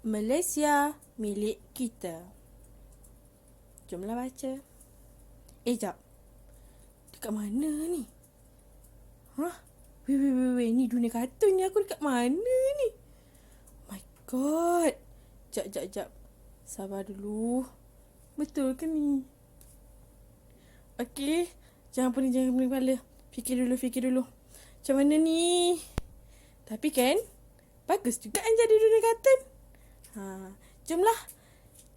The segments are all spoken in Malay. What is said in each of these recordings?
Malaysia milik kita. Jomlah baca. Jap. Dekat mana ni? Weh, ni dunia kartun ni, aku dekat mana ni? My God. Jap. Sabar dulu. Betul ke ni? Okey. Jangan pening kepala. Fikir dulu. Macam mana ni? Tapi kan, bagus juga kan jadi dunia kartun. Jomlah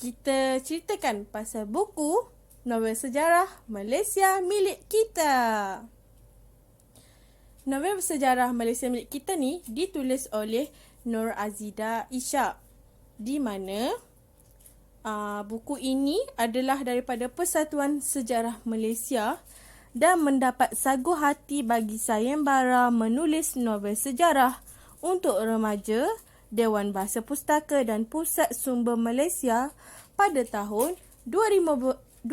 kita ceritakan pasal buku novel sejarah Malaysia milik kita. Novel sejarah Malaysia milik kita ni ditulis oleh Nur Azida Ishak, di mana buku ini adalah daripada Persatuan Sejarah Malaysia dan mendapat sagu hati bagi sayembara menulis novel sejarah untuk remaja Dewan Bahasa Pustaka dan Pusat Sumber Malaysia pada tahun 2015.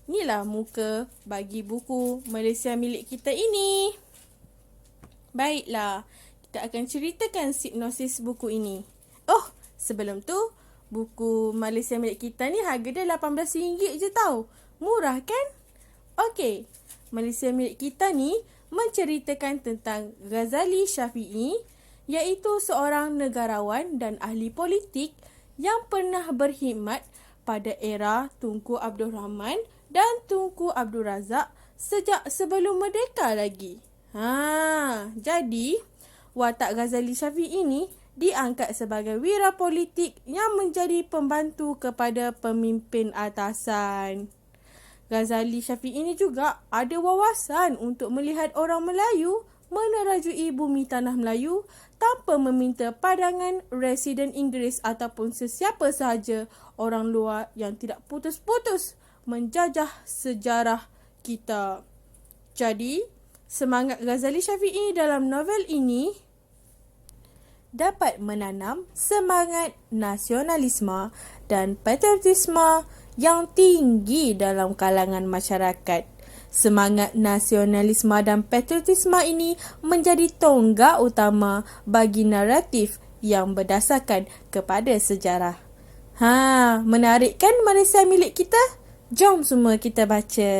Inilah muka bagi buku Malaysia milik kita ini. Baiklah, kita akan ceritakan sinopsis buku ini. Sebelum tu, buku Malaysia milik kita ni harga dia RM18 je tau. Murah kan? Okey, Malaysia milik kita ni menceritakan tentang Ghazali Shafi'i, iaitu seorang negarawan dan ahli politik yang pernah berkhidmat pada era Tunku Abdul Rahman dan Tunku Abdul Razak sejak sebelum merdeka lagi. Jadi, watak Ghazali Shafi'i ini diangkat sebagai wira politik yang menjadi pembantu kepada pemimpin atasan. Ghazali Shafi'i ini juga ada wawasan untuk melihat orang Melayu menerajui bumi tanah Melayu tanpa meminta pandangan residen Inggeris ataupun sesiapa sahaja orang luar yang tidak putus-putus menjajah sejarah kita. Jadi, semangat Ghazali Shafi'i dalam novel ini dapat menanam semangat nasionalisme dan patriotisme yang tinggi dalam kalangan masyarakat. Semangat nasionalisme dan patriotisme ini menjadi tonggak utama bagi naratif yang berdasarkan kepada sejarah. Menarik kan Malaysia milik kita? Jom semua kita baca.